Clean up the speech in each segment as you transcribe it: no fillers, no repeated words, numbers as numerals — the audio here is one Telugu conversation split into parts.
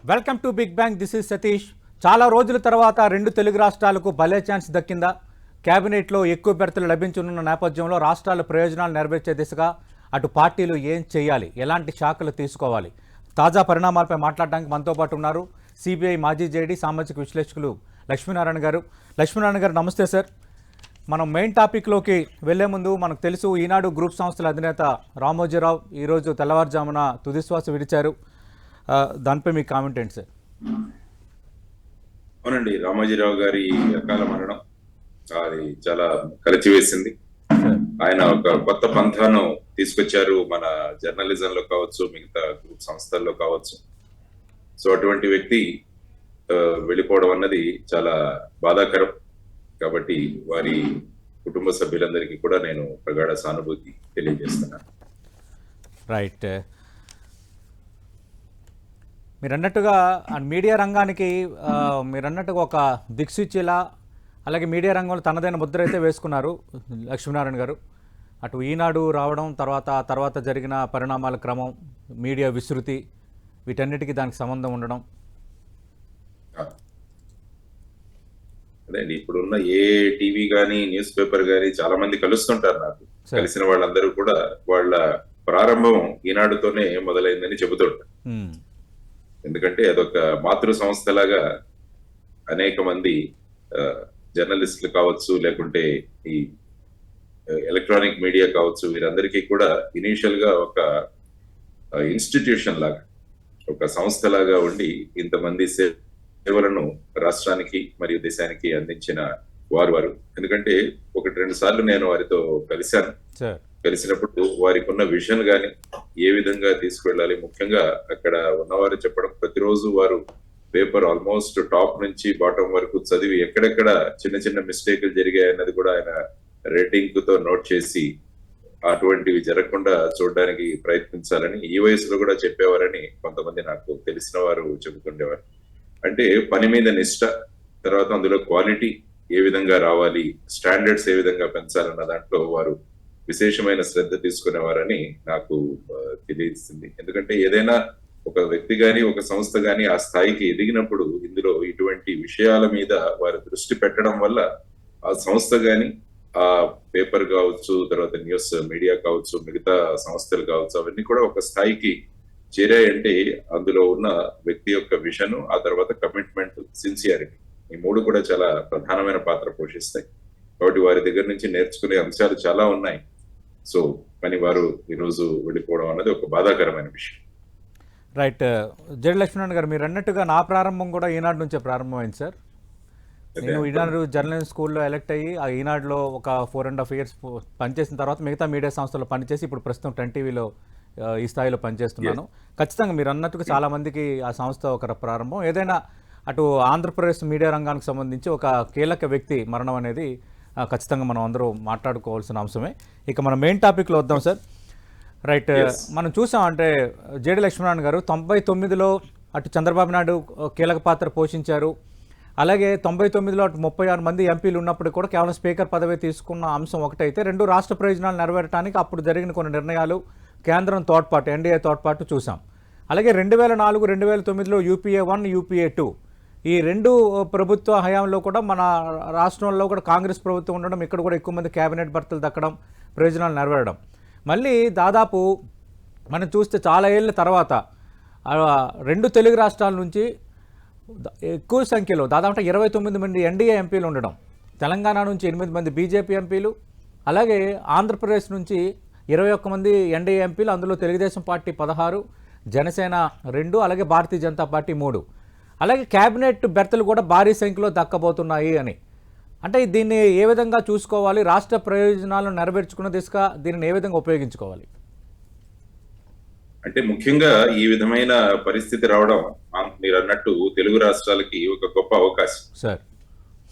Welcome to big bang. This is Satish. చాలా రోజుల తర్వాత రెండు తెలుగు రాష్ట్రాలకు భలే ఛాన్స్ దక్కిందా? కేబినెట్లో ఎక్కువ బెర్తలు లభించనున్న నేపథ్యంలో రాష్ట్రాల ప్రయోజనాలు నెరవేర్చే దిశగా అటు పార్టీలు ఏం చేయాలి, ఎలాంటి శాఖలు తీసుకోవాలి, తాజా పరిణామాలపై మాట్లాడడానికి మనతో పాటు ఉన్నారు సిబిఐ మాజీ జేడీ సామాజిక విశ్లేషకులు లక్ష్మీనారాయణ గారు. లక్ష్మీనారాయణ గారు నమస్తే సార్. మనం మెయిన్ టాపిక్లోకి వెళ్లే ముందు మనకు తెలుసు, ఈనాడు గ్రూప్ సంస్థల అధినేత రామోజీరావు ఈరోజు తెల్లవారుజామున తుదిశ్వాస విడిచారు. దానిపై మీ కామెంట్ ఏంటి సార్? అవునండి, రామోజీరావు గారి అకాల మరణం అది చాలా కలిచివేసింది. ఆయన ఒక కొత్త పంథాను తీసుకొచ్చారు మన జర్నలిజంలో కావచ్చు, మిగతా గ్రూప్ సంస్థల్లో కావచ్చు. సో అటువంటి వ్యక్తి వెళ్ళిపోవడం అన్నది చాలా బాధాకరం. కాబట్టి వారి కుటుంబ సభ్యులందరికీ కూడా నేను ప్రగాఢ సానుభూతి తెలియజేస్తున్నాను. రైట్. మీరన్నట్టుగా మీడియా రంగానికి మీరన్నట్టుగా ఒక దిక్సూచిలా, అలాగే మీడియా రంగంలో తనదైన ముద్ర అయితే వేసుకున్నారు లక్ష్మీనారాయణ గారు. అటు ఈనాడు రావడం, తర్వాత జరిగిన పరిణామాల క్రమం, మీడియా విస్తృతి, వీటన్నిటికీ దానికి సంబంధం ఉండడం. అదే ఇప్పుడున్న ఏ టీవీ కానీ న్యూస్ పేపర్ కానీ చాలా మంది కలుస్తుంటారు. నాకు కలిసిన వాళ్ళందరూ కూడా వాళ్ళ ప్రారంభం ఈనాడుతోనే మొదలైందని చెబుతుంటారు. ఎందుకంటే అదొక మాతృ సంస్థలాగా అనేక మంది జర్నలిస్టులు కావచ్చు, లేకుంటే ఈ ఎలక్ట్రానిక్ మీడియా కావచ్చు, వీరందరికీ కూడా ఇనీషియల్ గా ఒక ఇన్స్టిట్యూషన్ లాగా, ఒక సంస్థ లాగా ఉండి ఇంతమంది సేవలను రాష్ట్రానికి మరియు దేశానికి అందించిన వారు. ఎందుకంటే 1-2 సార్లు నేను వారితో కలిసినప్పుడు వారికి ఉన్న విజన్ గాని ఏ విధంగా తీసుకువెళ్ళాలి, ముఖ్యంగా అక్కడ ఉన్నవారు చెప్పడం, ప్రతిరోజు వారు పేపర్ ఆల్మోస్ట్ టాప్ నుంచి బాటం వరకు చదివి ఎక్కడెక్కడ చిన్న చిన్న మిస్టేక్లు జరిగాయి అన్నది కూడా ఆయన రేటింగ్ తో నోట్ చేసి అటువంటివి జరగకుండా చూడడానికి ప్రయత్నించాలని ఈ వయసులో కూడా చెప్పేవారని కొంతమంది నాకు తెలిసిన వారు చెబుతుండేవారు. అంటే పని మీద నిష్ట, తర్వాత అందులో క్వాలిటీ ఏ విధంగా రావాలి, స్టాండర్డ్స్ ఏ విధంగా పెంచాలన్న దాంట్లో వారు విశేషమైన శ్రద్ధ తీసుకునేవారని నాకు తెలియజేసింది. ఎందుకంటే ఏదైనా ఒక వ్యక్తి గాని, ఒక సంస్థ గాని ఆ స్థాయికి ఎదిగినప్పుడు ఇందులో ఇటువంటి విషయాల మీద వారు దృష్టి పెట్టడం వల్ల ఆ సంస్థ గాని, ఆ పేపర్ కావచ్చు, తర్వాత న్యూస్ మీడియా కావచ్చు, మిగతా సంస్థలు కావచ్చు, అవన్నీ కూడా ఒక స్థాయికి చేరాయంటే అందులో ఉన్న వ్యక్తి యొక్క విజన్, ఆ తర్వాత కమిట్మెంట్, సిన్సియారిటీ, ఈ మూడు కూడా చాలా ప్రధానమైన పాత్ర పోషిస్తాయి. కాబట్టి వారి దగ్గర నుంచి నేర్చుకునే అంశాలు చాలా ఉన్నాయి. సో కానీ వారు ఈరోజు వెళ్ళిపోవడం అనేది ఒక బాధాకరమైన విషయం. రైట్. జడి లక్ష్మీనారాయణ గారు, మీరు అన్నట్టుగా నా ప్రారంభం కూడా ఈనాడు నుంచే ప్రారంభమైంది సార్. నేను ఈనాడు జర్నలిజం స్కూల్లో ఎలెక్ట్ అయ్యి ఆ ఈనాడులో ఒక 4.5 years పనిచేసిన తర్వాత మిగతా మీడియా సంస్థలో పనిచేసి ఇప్పుడు ప్రస్తుతం 10 TVలో ఈ స్థాయిలో పనిచేస్తున్నాను. ఖచ్చితంగా మీరు అన్నట్టుగా చాలా మందికి ఆ సంస్థ ఒక ప్రారంభం. ఏదైనా అటు ఆంధ్రప్రదేశ్ మీడియా రంగానికి సంబంధించి ఒక కీలక వ్యక్తి మరణం అనేది ఖచ్చితంగా మనం అందరూ మాట్లాడుకోవాల్సిన అంశమే. ఇక మన మెయిన్ టాపిక్లో వద్దాం సార్. రైట్. మనం చూసాం, అంటే జేడి లక్ష్మీనారాయణ గారు 99లో అటు చంద్రబాబు నాయుడు కీలక పాత్ర పోషించారు. అలాగే 99లో అటు 36 మంది ఎంపీలు ఉన్నప్పుడు కూడా కేవలం స్పీకర్ పదవి తీసుకున్న అంశం ఒకటైతే, రెండు రాష్ట్ర ప్రయోజనాలు నెరవేరడానికి అప్పుడు జరిగిన కొన్ని నిర్ణయాలు, కేంద్రం తోడ్పాటు, ఎన్డీఏ తోడ్పాటు చూసాం. అలాగే 2004, 2009లో UPA 1, UPA 2 ఈ రెండు ప్రభుత్వ హయాంలో కూడా మన రాష్ట్రంలో కూడా కాంగ్రెస్ ప్రభుత్వం ఉండడం, ఇక్కడ కూడా ఎక్కువ మంది కేబినెట్ భర్తలు దక్కడం, ప్రయోజనాలు నెరవేరడం. మళ్ళీ దాదాపు మనం చూస్తే చాలా ఏళ్ళ తర్వాత రెండు తెలుగు రాష్ట్రాల నుంచి ఎక్కువ సంఖ్యలో దాదాపు 29 మంది ఎన్డీఏ ఎంపీలు ఉండడం, తెలంగాణ నుంచి 8 మంది బీజేపీ ఎంపీలు, అలాగే ఆంధ్రప్రదేశ్ నుంచి 21 మంది ఎన్డీఏ ఎంపీలు, అందులో తెలుగుదేశం పార్టీ 16, జనసేన 2, అలాగే భారతీయ జనతా పార్టీ 3. అలాగే క్యాబినెట్ బెర్తలు కూడా భారీ సంఖ్యలో దక్కబోతున్నాయి అని. అంటే దీన్ని ఏ విధంగా చూసుకోవాలి, రాష్ట్ర ప్రయోజనాలను నెరవేర్చుకున్న దిశగా దీనిని ఏ విధంగా ఉపయోగించుకోవాలి? అంటే ముఖ్యంగా ఈ విధమైన పరిస్థితి రావడం మీరు అన్నట్టు తెలుగు రాష్ట్రాలకి ఒక గొప్ప అవకాశం సార్.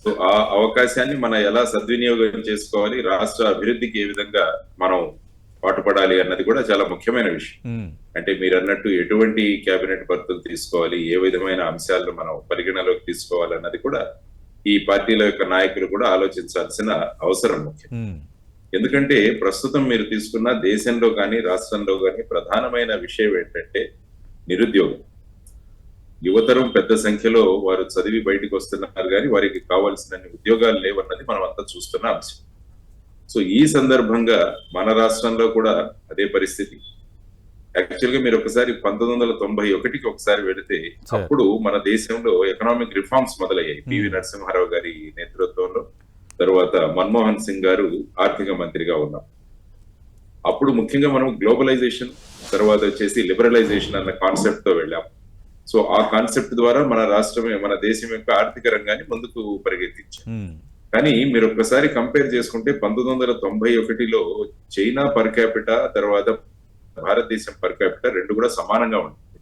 సో ఆ అవకాశాన్ని మనం ఎలా సద్వినియోగం చేసుకోవాలి, రాష్ట్ర అభివృద్ధికి ఏ విధంగా మనం పాటుపడాలి అన్నది కూడా చాలా ముఖ్యమైన విషయం. అంటే మీరు అన్నట్టు ఎటువంటి కేబినెట్ భర్తలు తీసుకోవాలి, ఏ విధమైన అంశాలను మనం పరిగణలోకి తీసుకోవాలి అన్నది కూడా ఈ పార్టీల యొక్క నాయకులు కూడా ఆలోచించాల్సిన అవసరం ముఖ్యం. ఎందుకంటే ప్రస్తుతం మీరు తీసుకున్న దేశంలో కానీ రాష్ట్రంలో కానీ ప్రధానమైన విషయం ఏంటంటే నిరుద్యోగం. యువతరం పెద్ద సంఖ్యలో వారు చదివి బయటకు వస్తున్నారు కానీ వారికి కావాల్సిన ఉద్యోగాలు లేవన్నది మనం అంతా చూస్తున్న అంశం. సో ఈ సందర్భంగా మన రాష్ట్రంలో కూడా అదే పరిస్థితి. యాక్చువల్ గా మీరు ఒకసారి 1991కి ఒకసారి వెళితే అప్పుడు మన దేశంలో ఎకనామిక్ రిఫార్మ్స్ మొదలయ్యాయి పివి నరసింహారావు గారి నేతృత్వంలో. తర్వాత మన్మోహన్ సింగ్ గారు ఆర్థిక మంత్రిగా ఉన్నారు. అప్పుడు ముఖ్యంగా మనం గ్లోబలైజేషన్ తర్వాత వచ్చేసి లిబరలైజేషన్ అన్న కాన్సెప్ట్ తో వెళ్ళాం. సో ఆ కాన్సెప్ట్ ద్వారా మన రాష్ట్రమే మన దేశం యొక్క ఆర్థిక రంగాన్ని ముందుకు పరిగెత్తించాం. కానీ మీరు ఒక్కసారి కంపేర్ చేసుకుంటే 1991లో చైనా పర్ క్యాపిటా తర్వాత భారతదేశం పర్ క్యాపిటా రెండు కూడా సమానంగా ఉంటుంది.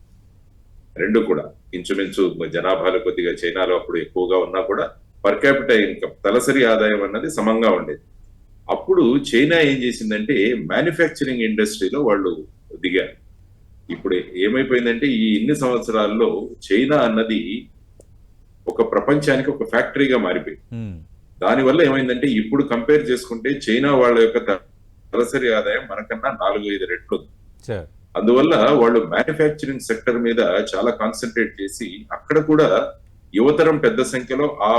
రెండు కూడా ఇంచుమించు జనాభాలు కొద్దిగా చైనాలో అప్పుడు ఎక్కువగా ఉన్నా కూడా పర్ క్యాపిటా ఇన్కమ్ తలసరి ఆదాయం అన్నది సమంగా ఉండేది. అప్పుడు చైనా ఏం చేసిందంటే మ్యానుఫ్యాక్చరింగ్ ఇండస్ట్రీలో వాళ్ళు దిగారు. ఇప్పుడు ఏమైపోయిందంటే ఈ ఇన్ని సంవత్సరాల్లో చైనా అన్నది ఒక ప్రపంచానికి ఒక ఫ్యాక్టరీగా మారిపోయింది. దానివల్ల ఏమైందంటే ఇప్పుడు కంపేర్ చేసుకుంటే చైనా వాళ్ళ యొక్క తలసరి ఆదాయం మనకన్నా 4-5 రెట్లు ఉంది. అందువల్ల వాళ్ళు మ్యానుఫ్యాక్చరింగ్ సెక్టర్ మీద చాలా కాన్సన్ట్రేట్ చేసి అక్కడ కూడా యువతరం పెద్ద సంఖ్యలో ఆ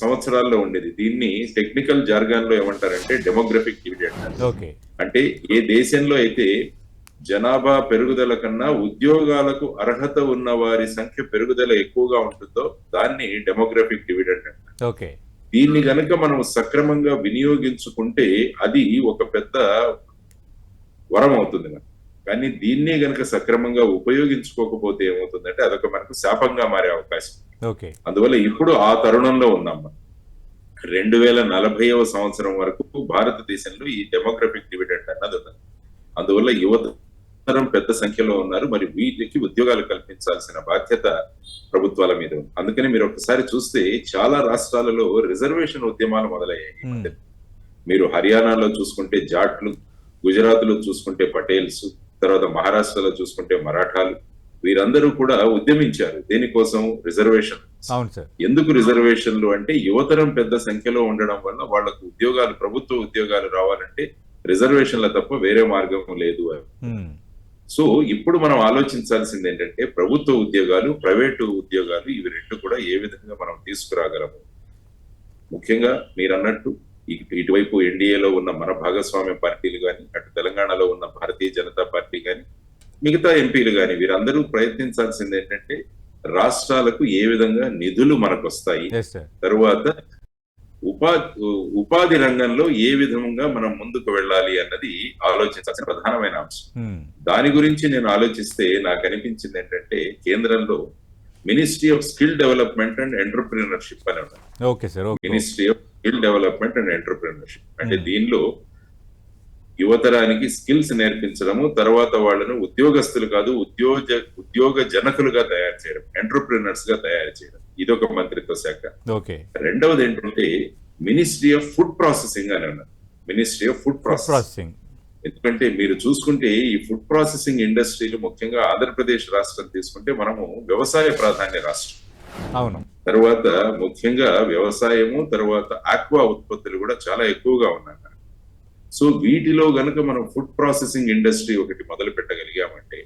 సంవత్సరాల్లో ఉండేది. దీన్ని టెక్నికల్ జార్గాన్ లో ఏమంటారంటే డెమోగ్రఫిక్ డివిడెండ్. అంటే ఏ దేశంలో అయితే జనాభా పెరుగుదల కన్నా ఉద్యోగాలకు అర్హత ఉన్న వారి సంఖ్య పెరుగుదల ఎక్కువగా ఉంటుందో దాన్ని డెమోగ్రఫిక్ డివిడెండ్ అంటారు. దీన్ని గనక మనం సక్రమంగా వినియోగించుకుంటే అది ఒక పెద్ద వరం అవుతుంది. కానీ దీన్నే గనక సక్రమంగా ఉపయోగించుకోకపోతే ఏమవుతుందంటే అదొక మనకు శాపంగా మారే అవకాశం. అందువల్ల ఇప్పుడు ఆ తరుణంలో ఉన్నాం. 2040వ సంవత్సరం వరకు భారతదేశంలో ఈ డెమోగ్రఫిక్ డివిడెండ్ అన్నది ఉన్నది. అందువల్ల యువతరం పెద్ద సంఖ్యలో ఉన్నారు. మరి వీటికి ఉద్యోగాలు కల్పించాల్సిన బాధ్యత ప్రభుత్వాల మీద ఉంది. అందుకని మీరు ఒకసారి చూస్తే చాలా రాష్ట్రాలలో రిజర్వేషన్ ఉద్యమాలు మొదలయ్యాయి. మీరు హర్యానాలో చూసుకుంటే జాట్లు, గుజరాత్ లో చూసుకుంటే పటేల్స్, తర్వాత మహారాష్ట్రలో చూసుకుంటే మరాఠాలు, వీరందరూ కూడా ఉద్యమించారు. దేనికోసం? రిజర్వేషన్. ఎందుకు రిజర్వేషన్లు అంటే యువతరం పెద్ద సంఖ్యలో ఉండడం వల్ల వాళ్లకు ఉద్యోగాలు, ప్రభుత్వ ఉద్యోగాలు రావాలంటే రిజర్వేషన్ల తప్ప వేరే మార్గం లేదు అని. సో ఇప్పుడు మనం ఆలోచించాల్సింది ఏంటంటే ప్రభుత్వ ఉద్యోగాలు, ప్రైవేటు ఉద్యోగాలు ఇవి రెండు కూడా ఏ విధంగా మనం తీసుకురాగలము. ముఖ్యంగా మీరు అన్నట్టు ఇటువైపు ఎన్డీఏలో ఉన్న మన భాగస్వామ్య పార్టీలు కానీ, అటు తెలంగాణలో ఉన్న భారతీయ జనతా పార్టీ కానీ, మిగతా ఎంపీలు కానీ వీరందరూ ప్రయత్నించాల్సింది ఏంటంటే రాష్ట్రాలకు ఏ విధంగా నిధులు మనకు వస్తాయి, తరువాత ఉపాధి రంగంలో ఏ విధంగా మనం ముందుకు వెళ్ళాలి అన్నది ఆలోచించాల్సిన ప్రధానమైన అంశం. దాని గురించి నేను ఆలోచిస్తే నాకు అనిపించింది ఏంటంటే కేంద్రంలో ministry of skill development and entrepreneurship అని ఉన్నది. Ministry of skill development and entrepreneurship అంటే దీనిలో యువతరానికి స్కిల్స్ నేర్పించడము, తర్వాత వాళ్ళను ఉద్యోగస్తులు కాదు ఉద్యోగ జనకులుగా తయారు చేయడం, ఎంటర్ప్రీనర్స్ గా తయారు చేయడం, ఇదొక మంత్రిత్వ శాఖ. రెండవది ఏంటంటే మినిస్ట్రీ ఆఫ్ ఫుడ్ ప్రాసెసింగ్ అని ఉన్నారు. మినిస్ట్రీ ఆఫ్ ఫుడ్ ప్రాసెసింగ్ ఎందుకంటే మీరు చూసుకుంటే ఈ ఫుడ్ ప్రాసెసింగ్ ఇండస్ట్రీలు ముఖ్యంగా ఆంధ్రప్రదేశ్ రాష్ట్రం తీసుకుంటే మనము వ్యవసాయ ప్రాధాన్య రాష్ట్రం. అవును. తర్వాత ముఖ్యంగా వ్యవసాయము, తర్వాత ఆక్వా ఉత్పత్తులు కూడా చాలా ఎక్కువగా ఉన్నాయి. సో వీటిలో గనక మనం ఫుడ్ ప్రాసెసింగ్ ఇండస్ట్రీ ఒకటి మొదలు పెట్టగలిగామంటే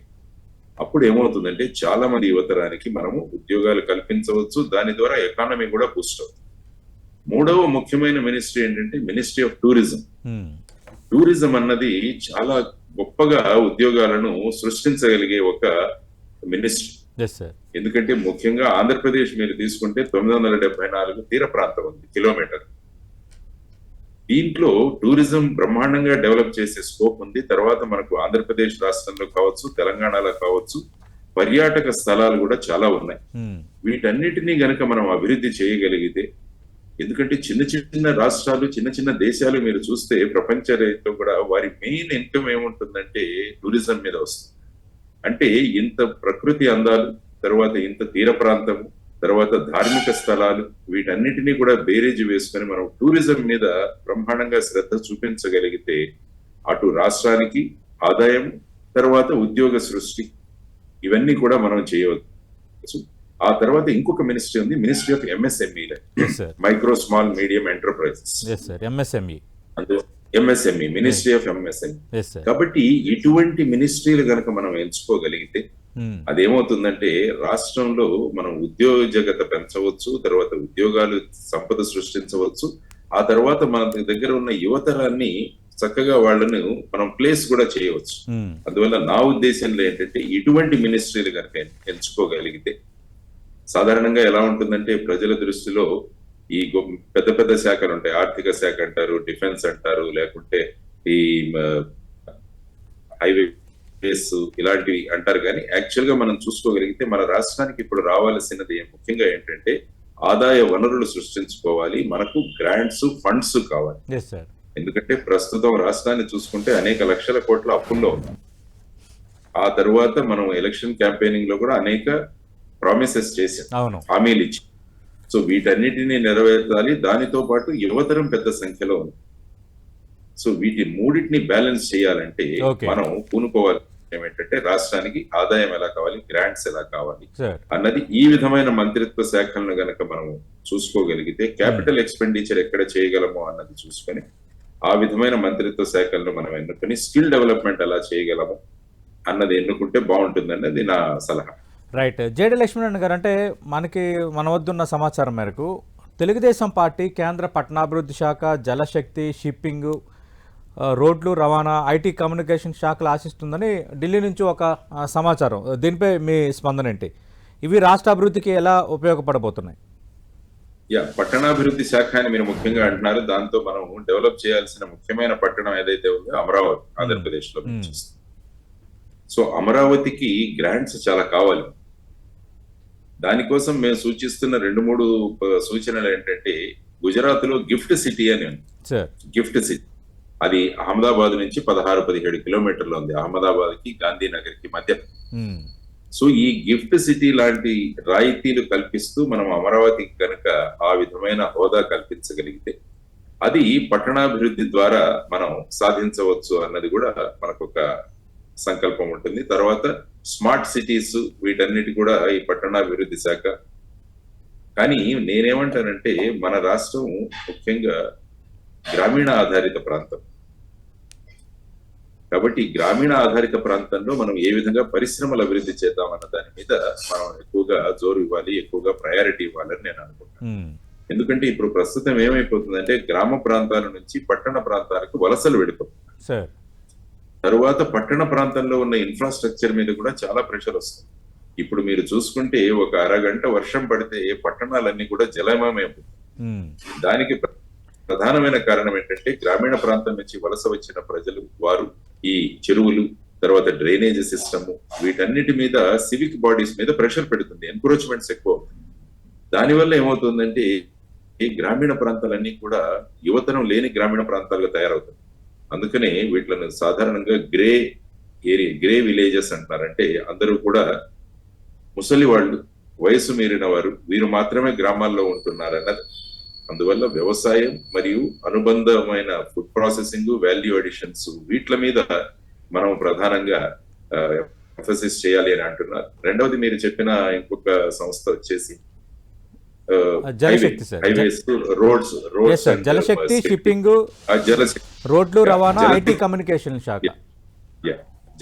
అప్పుడు ఏమవుతుందంటే చాలా మంది యువతరానికి మనము ఉద్యోగాలు కల్పించవచ్చు. దాని ద్వారా ఎకానమీ కూడా బూస్ట్ అవుతుంది. మూడవ ముఖ్యమైన మినిస్ట్రీ ఏంటంటే మినిస్ట్రీ ఆఫ్ టూరిజం. టూరిజం అన్నది చాలా గొప్పగా ఉద్యోగాలను సృష్టించగలిగే ఒక మినిస్ట్రీ. ఎందుకంటే ముఖ్యంగా ఆంధ్రప్రదేశ్ మీరు తీసుకుంటే 974 తీర ప్రాంతం ఉంది కిలోమీటర్. దీంట్లో టూరిజం బ్రహ్మాండంగా డెవలప్ చేసే స్కోప్ ఉంది. తర్వాత మనకు ఆంధ్రప్రదేశ్ రాష్ట్రంలో కావచ్చు, తెలంగాణలో కావచ్చు, పర్యాటక స్థలాలు కూడా చాలా ఉన్నాయి. వీటన్నిటినీ గనక మనం అభివృద్ధి చేయగలిగితే, ఎందుకంటే చిన్న చిన్న రాష్ట్రాలు, చిన్న చిన్న దేశాలు మీరు చూస్తే ప్రపంచ రేట్లో కూడా వారి మెయిన్ ఇన్కమ్ ఏముంటుందంటే టూరిజం మీద వస్తుంది. అంటే ఇంత ప్రకృతి అందాలు, తర్వాత ఇంత తీర ప్రాంతము, తర్వాత ధార్మిక స్థలాలు, వీటన్నిటినీ కూడా బేరేజ్ వేసుకొని మనం టూరిజం మీద బ్రహ్మాండంగా శ్రద్ధ చూపించగలిగితే అటు రాష్ట్రానికి ఆదాయం, తర్వాత ఉద్యోగ సృష్టి, ఇవన్నీ కూడా మనం చేయవచ్చు. ఆ తర్వాత ఇంకొక మినిస్ట్రీ ఉంది, ministry of MSME, micro small medium enterprises. MSME ministry of MSME. కాబట్టి ఇటువంటి మినిస్ట్రీలు గనక మనం ఎంచుకోగలిగితే అదేమవుతుందంటే రాష్ట్రంలో మనం ఉద్యోగజగత పెంచవచ్చు, తర్వాత ఉద్యోగాలు సంపద సృష్టించవచ్చు. ఆ తర్వాత మన దగ్గర ఉన్న యువతరాన్ని చక్కగా వాళ్ళను మనం ప్లేస్ కూడా చేయవచ్చు. అందువల్ల నా ఉద్దేశంలో ఏంటంటే ఇటువంటి మినిస్ట్రీలు కనుక ఎంచుకోగలిగితే సాధారణంగా ఎలా ఉంటుందంటే ప్రజల దృష్టిలో ఈ పెద్ద పెద్ద శాఖలు ఉంటాయి. ఆర్థిక శాఖ అంటారు, డిఫెన్స్ అంటారు, లేకుంటే ఈ హైవేస్ ఇలాంటివి అంటారు. కానీ యాక్చువల్ గా మనం చూసుకోగలిగితే మన రాష్ట్రానికి ఇప్పుడు రావాల్సినది ముఖ్యంగా ఏంటంటే ఆదాయ వనరులు సృష్టించుకోవాలి, మనకు గ్రాంట్స్ ఫండ్స్ కావాలి. ఎందుకంటే ప్రస్తుతం రాష్ట్రాన్ని చూసుకుంటే అనేక లక్షల కోట్ల అప్పుల్లో ఉన్నాం. ఆ తరువాత మనం ఎలక్షన్ క్యాంపెయినింగ్ లో కూడా అనేక ప్రామిసెస్ చేసాం, హామీలు ఇచ్చి. సో వీటన్నిటిని నెరవేర్చాలి, దానితో పాటు యువతరం పెద్ద సంఖ్యలో ఉంది. సో వీటి మూడింటిని బ్యాలెన్స్ చేయాలంటే మనం పూనుకోవాలి ఏమిటంటే రాష్ట్రానికి ఆదాయం ఎలా కావాలి, గ్రాంట్స్ ఎలా కావాలి అన్నది. ఈ విధమైన మంత్రిత్వ శాఖలను గనక మనం చూసుకోగలిగితే క్యాపిటల్ ఎక్స్పెండిచర్ ఎక్కడ చేయగలమో అన్నది చూసుకొని ఆ విధమైన మంత్రిత్వ శాఖలను మనం ఎన్నుకొని స్కిల్ డెవలప్మెంట్ ఎలా చేయగలము అన్నది ఎన్నుకుంటే బాగుంటుంది అన్నది నా సలహా. రైట్. జేడి లక్ష్మీనారాయణ గారు, అంటే మన వద్దున్న సమాచారం మేరకు తెలుగుదేశం పార్టీ కేంద్ర పట్టణాభివృద్ధి శాఖ, జలశక్తి, షిప్పింగ్, రోడ్లు రవాణా, ఐటీ కమ్యూనికేషన్ శాఖలు ఆశిస్తుందని ఢిల్లీ నుంచి ఒక సమాచారం. దీనిపై మీ స్పందన ఏంటి? ఇవి రాష్ట్ర అభివృద్ధికి ఎలా ఉపయోగపడబోతున్నాయి? పట్టణాభివృద్ధి శాఖ అని మీరు ముఖ్యంగా అంటున్నారు. దాంతో మనం డెవలప్ చేయాల్సిన ముఖ్యమైన పట్టణం ఏదైతే ఉందో అమరావతి, ఆంధ్రప్రదేశ్ లో. సో అమరావతికి గ్రాంట్స్ చాలా కావాలి. దానికోసం మేము సూచిస్తున్న 2-3 సూచనలు ఏంటంటే గుజరాత్ లో గిఫ్ట్ సిటీ అని ఉంది. గిఫ్ట్ సిటీ అది అహ్మదాబాద్ నుంచి 16-17 కిలోమీటర్లు ఉంది, అహ్మదాబాద్ కి గాంధీనగర్ కి మధ్య. సో ఈ గిఫ్ట్ సిటీ లాంటి రాయితీలు కల్పిస్తూ మనం అమరావతికి కనుక ఆ విధమైన హోదా కల్పించగలిగితే అది పట్టణాభివృద్ధి ద్వారా మనం సాధించవచ్చు అన్నది కూడా మనకు ఒక సంకల్పం ఉంటుంది. తర్వాత స్మార్ట్ సిటీస్, వీటన్నిటి కూడా ఈ పట్టణాభివృద్ధి శాఖ. కానీ నేనేమంటానంటే మన రాష్ట్రం ముఖ్యంగా గ్రామీణ ఆధారిత ప్రాంతం కాబట్టి గ్రామీణ ఆధారిత ప్రాంతంలో మనం ఏ విధంగా పరిశ్రమలు అభివృద్ధి చేద్దామన్న దాని మీద మనం ఎక్కువగా జోరు ఇవ్వాలి, ఎక్కువగా ప్రయారిటీ ఇవ్వాలని నేను అనుకుంటాను. ఎందుకంటే ఇప్పుడు ప్రస్తుతం ఏమైపోతుందంటే గ్రామ ప్రాంతాల నుంచి పట్టణ ప్రాంతాలకు వలసలు వెళ్ళిపోతున్నాయి. తరువాత పట్టణ ప్రాంతంలో ఉన్న ఇన్ఫ్రాస్ట్రక్చర్ మీద కూడా చాలా ప్రెషర్ వస్తుంది. ఇప్పుడు మీరు చూసుకుంటే ఒక అరగంట వర్షం పడితే పట్టణాలన్నీ కూడా జలమయమైపోతాయి. దానికి ప్రధానమైన కారణం ఏంటంటే గ్రామీణ ప్రాంతం నుంచి వలస వచ్చిన ప్రజలు, వారు ఈ చెరువులు, తర్వాత డ్రైనేజ్ సిస్టమ్, వీటన్నిటి మీద సివిక్ బాడీస్ మీద ప్రెషర్ పెడుతుంది, ఎన్క్రోచ్మెంట్స్ ఎక్కువ అవుతుంది. దానివల్ల ఏమవుతుందంటే ఈ గ్రామీణ ప్రాంతాలన్నీ కూడా యువతరం లేని గ్రామీణ ప్రాంతాలుగా తయారవుతుంది. అందుకనే వీటిని సాధారణంగా గ్రే విలేజెస్ అంటారంటే అందరూ కూడా ముసలి వాళ్ళు, వయసు మీరిన వారు, వీరు మాత్రమే గ్రామాల్లో ఉంటున్నారు అన్నది. అందువల్ల వ్యవసాయం మరియు అనుబంధమైన ఫుడ్ ప్రాసెసింగ్, వాల్యూ అడిషన్స్, వీటి మీద మనం ప్రధానంగా ఎంఫసిస్ చేయాలి అని అంటున్నారు. రెండవది మీరు చెప్పిన ఇంకొక సంస్థ వచ్చేసి హైవేస్, రోడ్స్, జలశక్తి, షిప్పింగ్, రోడ్లు రవాణా, ఐటీ కమ్యూనికేషన్ శాఖ.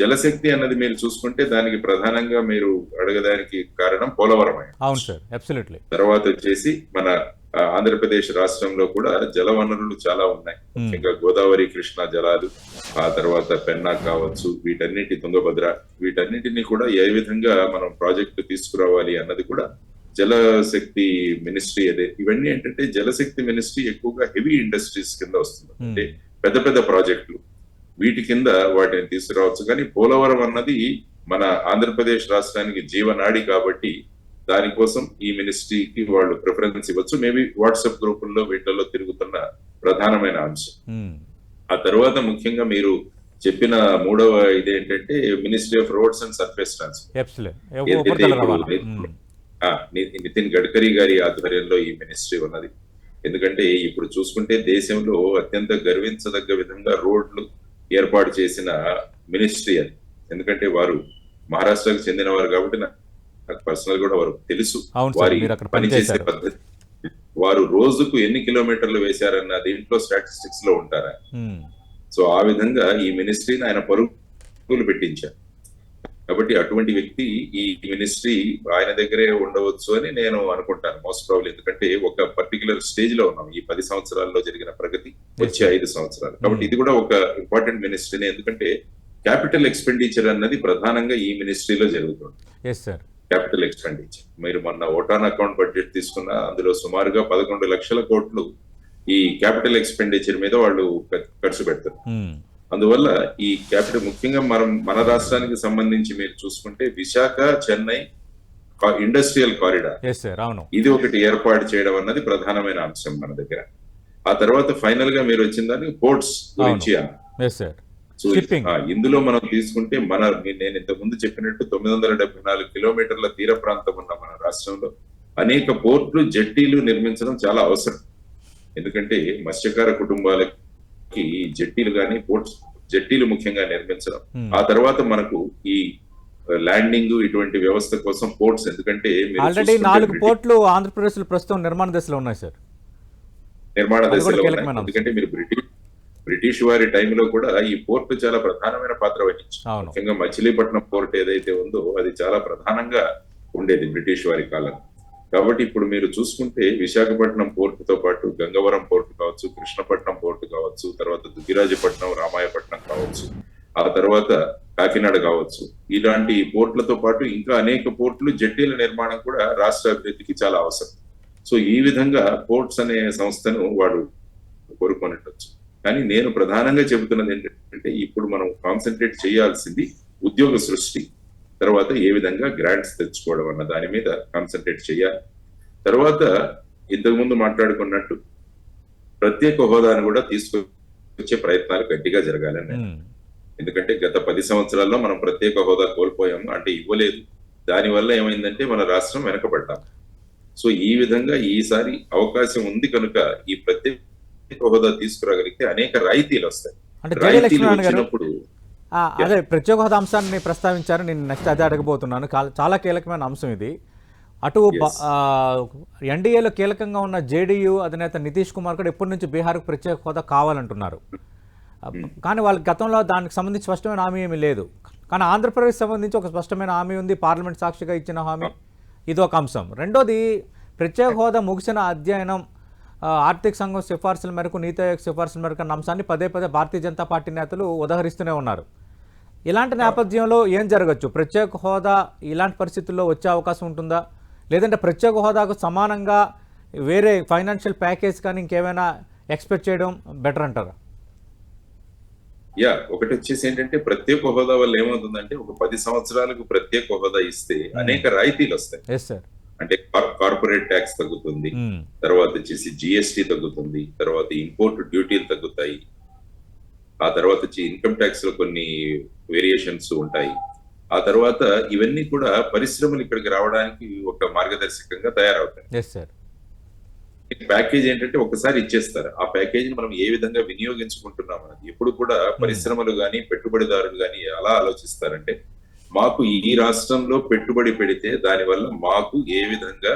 జలశక్తి అన్నది మీరు చూసుకుంటే దానికి ప్రధానంగా మీరు అడగడానికి కారణం పోలవరం. అవును సార్, అబ్సల్యూట్లీ. తర్వాత వచ్చేసి మన ఆంధ్రప్రదేశ్ రాష్ట్రంలో కూడా జల వనరులు చాలా ఉన్నాయి, ముఖ్యంగా గోదావరి, కృష్ణా జలాలు, ఆ తర్వాత పెన్నా కావచ్చు, వీటన్నిటి, తుంగభద్ర, వీటన్నిటిని కూడా ఏ విధంగా మనం ప్రాజెక్టు తీసుకురావాలి అన్నది కూడా జలశక్తి మినిస్ట్రీ. అదే ఇవన్నీ ఏంటంటే జలశక్తి మినిస్ట్రీ ఎక్కువగా హెవీ ఇండస్ట్రీస్ కింద వస్తుంది, అంటే పెద్ద పెద్ద ప్రాజెక్టులు, వీటి కింద వాటిని తీసుకురావచ్చు. కానీ పోలవరం అన్నది మన ఆంధ్రప్రదేశ్ రాష్ట్రానికి జీవనాడి కాబట్టి దానికోసం ఈ మినిస్ట్రీకి వాళ్ళు ప్రిఫరెన్స్ ఇవ్వచ్చు. మేబీ వాట్సాప్ గ్రూపుల్లో వీటిల్లో తిరుగుతున్న ప్రధానమైన అంశం. ఆ తర్వాత ముఖ్యంగా మీరు చెప్పిన మూడవ ఇదేంటంటే ministry of roads and surface transport. Nitin Gadkari గారి ఆధ్వర్యంలో ఈ మినిస్ట్రీ ఉన్నది. ఎందుకంటే ఇప్పుడు చూసుకుంటే దేశంలో అత్యంత గర్వించదగ్గ విధంగా రోడ్లు ఏర్పాటు చేసిన మినిస్ట్రీ అది. ఎందుకంటే వారు మహారాష్ట్రకు చెందిన వారు కాబట్టి నాకు పర్సనల్ కూడా వారు తెలుసు వారి పనిచేసే పద్ధతి. వారు రోజుకు ఎన్ని కిలోమీటర్లు వేశారన్న దీంట్లో స్టాటిస్టిక్స్ లో ఉంటారా. సో ఆ విధంగా ఈ మినిస్ట్రీని ఆయన పరుగులు పెట్టించారు. కాబట్టి అటువంటి వ్యక్తి ఈ మినిస్ట్రీ ఆయన దగ్గరే ఉండవచ్చు అని నేను అనుకుంటాను మోస్ట్ ప్రాబ్లీ. ఎందుకంటే ఒక పర్టికులర్ స్టేజ్ లో ఉన్నాం ఈ 10 సంవత్సరాల్లో జరిగిన ప్రగతి, వచ్చే 5 సంవత్సరాలు. కాబట్టి ఇది కూడా ఒక ఇంపార్టెంట్ మినిస్ట్రీనే, ఎందుకంటే క్యాపిటల్ ఎక్స్పెండిచర్ అన్నది ప్రధానంగా ఈ మినిస్ట్రీలో జరుగుతుంది. క్యాపిటల్ ఎక్స్పెండిచర్ మీరు మొన్న ఓటాన్ అకౌంట్ బడ్జెట్ తీసుకున్న అందులో సుమారుగా 11 లక్షల కోట్లు ఈ క్యాపిటల్ ఎక్స్పెండిచర్ మీద వాళ్ళు ఖర్చు పెడతారు. అందువల్ల ఈ క్యాపిటల్ ముఖ్యంగా మన రాష్ట్రానికి సంబంధించి మీరు చూసుకుంటే విశాఖ చెన్నై ఇండస్ట్రియల్ కారిడార్ ఇది ఒకటి ఏర్పాటు చేయడం అన్నది ప్రధానమైన అంశం మన దగ్గర. ఆ తర్వాత ఫైనల్ గా మీరు వచ్చిన దానికి పోర్ట్స్ గురించి ఇందులో మనం తీసుకుంటే నేను ఇంతకు ముందు చెప్పినట్టు 974 కిలోమీటర్ల తీర ప్రాంతం ఉన్న మన రాష్ట్రంలో అనేక పోర్ట్లు జెట్టీలు నిర్మించడం చాలా అవసరం. ఎందుకంటే మత్స్యకార కుటుంబాలకి జెట్టీలు కానీ పోర్ట్స్ జెట్టీలు ముఖ్యంగా నిర్మించడం, ఆ తర్వాత మనకు ఈ ల్యాండింగ్ ఇటువంటి వ్యవస్థ కోసం పోర్ట్స్, ఎందుకంటే ఆల్రెడీ 4 పోర్ట్లు ఆంధ్రప్రదేశ్ లో ప్రస్తుతం నిర్మాణ దశలో ఉన్నాయి సార్. నిర్మాణ దశలో ఉన్నాయి. ఎందుకంటే మీరు బ్రిటిష్ వారి టైంలో కూడా ఈ పోర్ట్ చాలా ప్రధానమైన పాత్ర వహించింది. ముఖ్యంగా మచిలీపట్నం పోర్ట్ ఏదైతే ఉందో అది చాలా ప్రధానంగా ఉండేది బ్రిటిష్ వారి కాలం. కాబట్టి ఇప్పుడు మీరు చూసుకుంటే విశాఖపట్నం పోర్టుతో పాటు గంగవరం పోర్టు కావచ్చు, కృష్ణపట్నం పోర్టు కావచ్చు, తర్వాత దుగ్గిరాజపట్నం, రామాయపట్నం కావచ్చు, ఆ తర్వాత కాకినాడ కావచ్చు, ఇలాంటి పోర్టులతో పాటు ఇంకా అనేక పోర్టులు జెట్టీల నిర్మాణం కూడా రాష్ట్ర అభివృద్ధికి చాలా అవసరం. సో ఈ విధంగా పోర్ట్స్ అనే సంస్థను వాడు కోరుకొనిటొచ్చు. కానీ నేను ప్రధానంగా చెబుతున్నది ఏంటంటే ఇప్పుడు మనం కాన్సన్ట్రేట్ చేయాల్సింది ఉద్యోగ సృష్టి, తర్వాత ఏ విధంగా గ్రాంట్స్ తెచ్చుకోవడం అన్న దాని మీద కాన్సన్ట్రేట్ చేయాలి. తర్వాత ఇంతకుముందు మాట్లాడుకున్నట్టు ప్రత్యేక హోదాను కూడా తీసుకొచ్చే ప్రయత్నాలు గట్టిగా జరగాలని. ఎందుకంటే గత 10 సంవత్సరాల్లో మనం ప్రత్యేక హోదా కోల్పోయాము, అంటే ఇవ్వలేదు. దానివల్ల ఏమైందంటే మన రాష్ట్రం వెనకబడ్డాం. సో ఈ విధంగా ఈసారి అవకాశం ఉంది కనుక ఈ ప్రత్యేక హోదా తీసుకురాగలిగితే అనేక రాయితీలు వస్తాయి. రాయితీలు వచ్చినప్పుడు అదే ప్రత్యేక హోదా అంశాన్ని ప్రస్తావించారు. నేను నెక్స్ట్ అదే అడగబోతున్నాను. చాలా కీలకమైన అంశం ఇది. అటు ఎన్డీఏలో కీలకంగా ఉన్న జేడీయూ అధినేత నితీష్ కుమార్ కూడా ఎప్పటి నుంచి బీహార్కు ప్రత్యేక హోదా కావాలంటున్నారు. కానీ వాళ్ళ గతంలో దానికి సంబంధించి స్పష్టమైన హామీ ఏమీ లేదు. కానీ ఆంధ్రప్రదేశ్ సంబంధించి ఒక స్పష్టమైన హామీ ఉంది, పార్లమెంట్ సాక్షిగా ఇచ్చిన హామీ. ఇది ఒక అంశం. రెండోది ప్రత్యేక హోదా ముగిసిన అధ్యయనం ఆర్థిక సంఘం సిఫార్సుల మేరకు, నీతి ఆయోగ్ సిఫార్సుల మేరకు అన్న అంశాన్ని పదే భారతీయ జనతా పార్టీ నేతలు ఉదహరిస్తూనే ఉన్నారు. ఇలాంటి నేపథ్యంలో ఏం జరగచ్చు? ప్రత్యేక హోదా ఇలాంటి పరిస్థితుల్లో వచ్చే అవకాశం ఉంటుందా? లేదంటే ప్రత్యేక హోదాకు సమానంగా వేరే ఫైనాన్షియల్ ప్యాకేజ్ కానీ ఇంకేమైనా ఎక్స్పెక్ట్ చేయడం బెటర్ అంటారా? ఒకటి వచ్చేసి ఏంటంటే ప్రత్యేక హోదా వల్ల ఏమవుతుందంటే ఒక 10 సంవత్సరాలకు ప్రత్యేక హోదా ఇస్తే అనేక రాయితీలు వస్తాయి. అంటే కార్పొరేట్ ట్యాక్స్ తగ్గుతుంది, తర్వాత వచ్చేసి జిఎస్టీ తగ్గుతుంది, తర్వాత ఇంపోర్ట్ డ్యూటీలు తగ్గుతాయి, ఆ తర్వాత వచ్చి ఇన్కమ్ ట్యాక్స్ లో కొన్ని వేరియేషన్స్ ఉంటాయి. ఆ తర్వాత ఇవన్నీ కూడా పరిశ్రమలు ఇక్కడికి రావడానికి ఒక మార్గదర్శకంగా తయారవుతాయి. ప్యాకేజ్ ఏంటంటే ఒకసారి ఇచ్చేస్తారు. ఆ ప్యాకేజ్ మనం ఏ విధంగా వినియోగించుకుంటున్నాం అనేది ఎప్పుడు కూడా పరిశ్రమలు కానీ పెట్టుబడిదారులు కానీ ఎలా ఆలోచిస్తారంటే మాకు ఈ రాష్ట్రంలో పెట్టుబడి పెడితే దానివల్ల మాకు ఏ విధంగా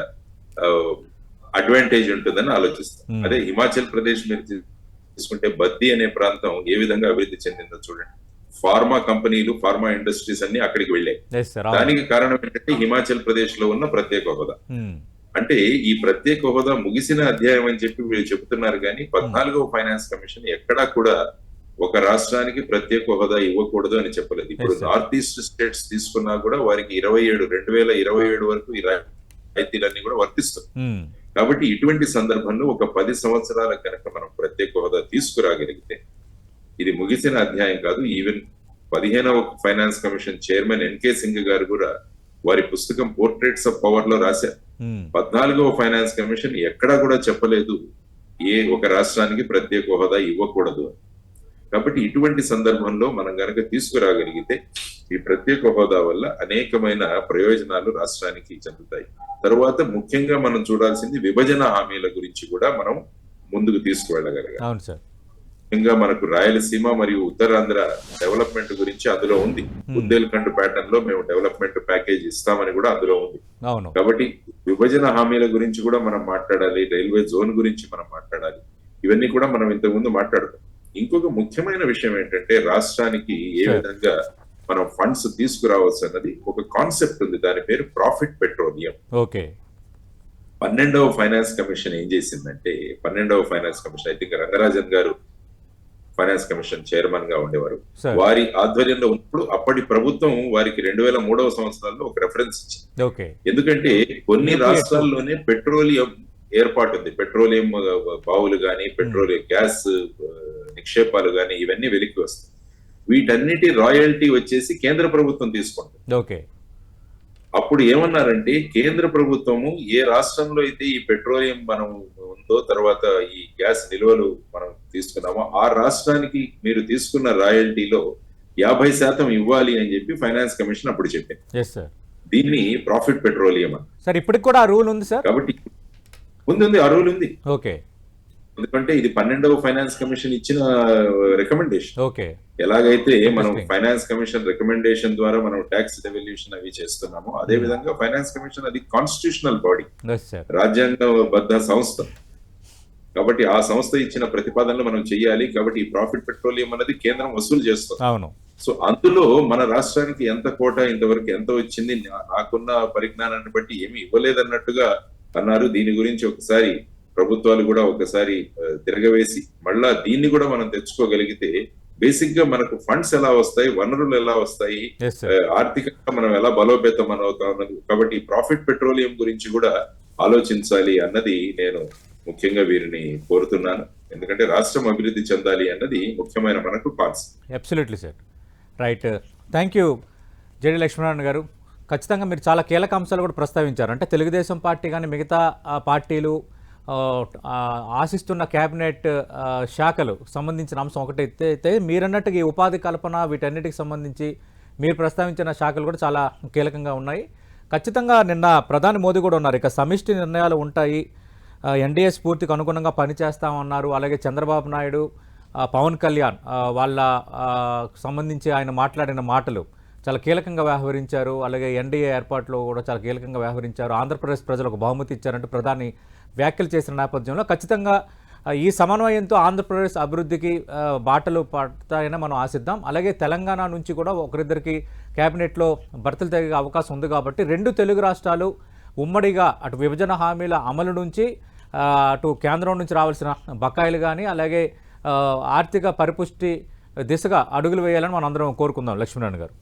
అడ్వాంటేజ్ ఉంటుందని ఆలోచిస్తాం. అదే హిమాచల్ ప్రదేశ్ మీరు తీసుకుంటే బద్ది అనే ప్రాంతం ఏ విధంగా అభివృద్ధి చెందిందో చూడండి. ఫార్మా కంపెనీలు, ఫార్మా ఇండస్ట్రీస్ అన్ని అక్కడికి వెళ్ళాయి. దానికి కారణం ఏంటంటే హిమాచల్ ప్రదేశ్ లో ఉన్న ప్రత్యేక హోదా. అంటే ఈ ప్రత్యేక హోదా ముగిసిన అధ్యాయం అని చెప్పి వీళ్ళు చెబుతున్నారు, కానీ 14వ ఫైనాన్స్ కమిషన్ ఎక్కడా కూడా ఒక రాష్ట్రానికి ప్రత్యేక హోదా ఇవ్వకూడదు అని చెప్పలేదు. ఇప్పుడు నార్త్ ఈస్ట్ స్టేట్స్ తీసుకున్నా కూడా వారికి 2027 వరకు ఈ రాయితీలన్నీ కూడా వర్తిస్తాయి. కాబట్టి ఇటువంటి సందర్భంలో ఒక 10 సంవత్సరాల కనుక మనం ప్రత్యేక హోదా తీసుకురాగలిగితే ఇది ముగిసిన అధ్యాయం కాదు. ఈవెన్ 15వ finance commission chairman NK Singh గారు కూడా వారి పుస్తకం పోర్ట్రేట్స్ ఆఫ్ పవర్ లో రాశారు. 14వ ఫైనాన్స్ కమిషన్ ఎక్కడా కూడా చెప్పలేదు ఏ ఒక రాష్ట్రానికి ప్రత్యేక హోదా ఇవ్వకూడదు. కాబట్టి ఇటువంటి సందర్భంలో మనం గనక తీసుకురాగలిగితే ఈ ప్రత్యేక హోదా వల్ల అనేకమైన ప్రయోజనాలు రాష్ట్రానికి చెందుతాయి. తరువాత ముఖ్యంగా మనం చూడాల్సింది విభజన హామీల గురించి కూడా మనం ముందుకు తీసుకువెళ్ళగలగాలి. ముఖ్యంగా మనకు రాయలసీమ మరియు ఉత్తరాంధ్ర డెవలప్మెంట్ గురించి అందులో ఉంది. బుందేల్ఖండ్ ప్యాటర్న్ లో మేము డెవలప్మెంట్ ప్యాకేజ్ ఇస్తామని కూడా అందులో ఉంది. కాబట్టి విభజన హామీల గురించి కూడా మనం మాట్లాడాలి, రైల్వే జోన్ గురించి మనం మాట్లాడాలి. ఇవన్నీ కూడా మనం ఇంతకుముందు మాట్లాడుతాం. ఇంకొక ముఖ్యమైన విషయం ఏంటంటే రాష్ట్రానికి ఏ విధంగా మనం ఫండ్స్ తీసుకురావచ్చు అన్నది ఒక కాన్సెప్ట్ ఉంది. దాని పేరు ప్రాఫిట్ పెట్రోలియం. ఓకే. 12వ ఫైనాన్స్ కమిషన్ ఏం చేసిందంటే, 12వ finance commission I think Rangarajan garu finance commission chairman గా ఉండేవారు. సార్. వారి ఆధ్వర్యంలో ఉన్నప్పుడు అప్పటి ప్రభుత్వం వారికి 2003వ సంవత్సరంలో ఒక రెఫరెన్స్ ఇచ్చింది. ఓకే. ఎందుకంటే కొన్ని UPA రాష్ట్రాల్లోనే పెట్రోలియం ఏర్పాటు ఉంది. పెట్రోలియం బావులు గాని, పెట్రోలియం గ్యాస్ నిక్షేపాలు గాని ఇవన్నీ వెలికి వస్తాయి. వీటన్నిటి రాయల్టీ వచ్చేసి కేంద్ర ప్రభుత్వం తీసుకుంటుంది. ఓకే. అప్పుడు ఏమన్నారంటే, కేంద్ర ప్రభుత్వము ఏ రాష్ట్రంలో అయితే ఈ పెట్రోలియం మనం ఉందో, తర్వాత ఈ గ్యాస్ నిల్వలు మనం తీసుకున్నామో, ఆ రాష్ట్రానికి మీరు తీసుకున్న రాయల్టీలో 50% ఇవ్వాలి అని చెప్పి ఫైనాన్స్ కమిషన్ అప్పుడు చెప్పింది. Yes sir. దీన్ని ప్రాఫిట్ పెట్రోలియం అని. సార్ ఇప్పటికి కూడా ఆ రూల్ ఉంది సార్? కాబట్టి ఉంది, ఆ రూల్ ఉంది. ఓకే. ఎందుకంటే ఇది 12వ ఫైనాన్స్ కమిషన్ ఇచ్చిన రికమెండేషన్. ఓకే. ఎలాగైతే మనం Interesting. ఫైనాన్స్ కమిషన్ రికమెండేషన్ ద్వారా మనం ట్యాక్స్ డెవల్యూషన్ అవి చేస్తున్నామో, అదే విధంగా ఫైనాన్స్ కమిషన్ అది కాన్స్టిట్యూషనల్ బాడీ, ఎస్ సార్. రాజ్యాంగబద్ధ సంస్థ. కాబట్టి ఆ సంస్థ ఇచ్చిన ప్రతిపాదనలు మనం చేయాలి. కాబట్టి ఈ ప్రాఫిట్ పెట్రోలియం అనేది కేంద్రం వసూలు చేస్తుంది. అవును. సో అందులో మన రాష్ట్రానికి ఎంత కోట, ఇంతవరకు ఎంత వచ్చింది, నాకున్న పరిజ్ఞానాన్ని బట్టి ఏమి ఇవ్వలేదన్నట్టుగా అన్నారు. దీని గురించి ఒకసారి ప్రభుత్వాలు కూడా ఒకసారి తిరగవేసి మళ్ళా దీన్ని కూడా మనం తెచ్చుకోగలిగితే బేసిక్ గా మనకు ఫండ్స్ ఎలా వస్తాయి, వనరులు ఎలా వస్తాయి, ఎస్ సార్. ఆర్థికంగా మనం ఎలా బలోపేతం అవుతా ఉన్నది. కాబట్టి ప్రాఫిట్ పెట్రోలియం గురించి కూడా ఆలోచించాలి అన్నది నేను ముఖ్యంగా వీరిని కోరుతున్నాను. ఎందుకంటే రాష్ట్రం అభివృద్ధి చెందాలి అన్నది ముఖ్యమైన మనకు concept. Absolutely sir. Right. Thank you JD Lakshminarayana గారు. ఖచ్చితంగా మీరు చాలా కీలక అంశాలు కూడా ప్రస్తావించారు. అంటే తెలుగుదేశం పార్టీ కానీ మిగతా పార్టీలు ఆశిస్తున్న క్యాబినెట్ శాఖలు సంబంధించిన అంశం ఒకటైతే, మీరన్నట్టుగా ఈ ఉపాధి కల్పన వీటన్నిటికి సంబంధించి మీరు ప్రస్తావించిన శాఖలు కూడా చాలా కీలకంగా ఉన్నాయి. ఖచ్చితంగా నిన్న ప్రధాని మోదీ కూడా ఉన్నారు, ఇక సమిష్టి నిర్ణయాలు ఉంటాయి, ఎన్డీఏ స్ఫూర్తికి అనుగుణంగా పనిచేస్తామన్నారు. అలాగే చంద్రబాబు నాయుడు, పవన్ కళ్యాణ్ వాళ్ళ సంబంధించి ఆయన మాట్లాడిన మాటలు చాలా కీలకంగా వ్యవహరించారు. అలాగే ఎన్డీఏ ఏర్పాట్లో కూడా చాలా కీలకంగా వ్యవహరించారు. ఆంధ్రప్రదేశ్ ప్రజలకు బహుమతి ఇచ్చారంటూ ప్రధాని వ్యాఖ్యలు చేసిన నేపథ్యంలో ఖచ్చితంగా ఈ సమన్వయంతో ఆంధ్రప్రదేశ్ అభివృద్ధికి బాటలు పడతాయని మనం ఆశిద్దాం. అలాగే తెలంగాణ నుంచి కూడా ఒకరిద్దరికి క్యాబినెట్లో భర్తలు తగ్గే అవకాశం ఉంది. కాబట్టి రెండు తెలుగు రాష్ట్రాలు ఉమ్మడిగా అటు విభజన హామీల అమలు నుంచి అటు కేంద్రం నుంచి రావాల్సిన బకాయిలు కానీ, అలాగే ఆర్థిక పరిపుష్టి దిశగా అడుగులు వేయాలని మనం అందరం కోరుకుందాం. లక్ష్మీనారాయణ గారు.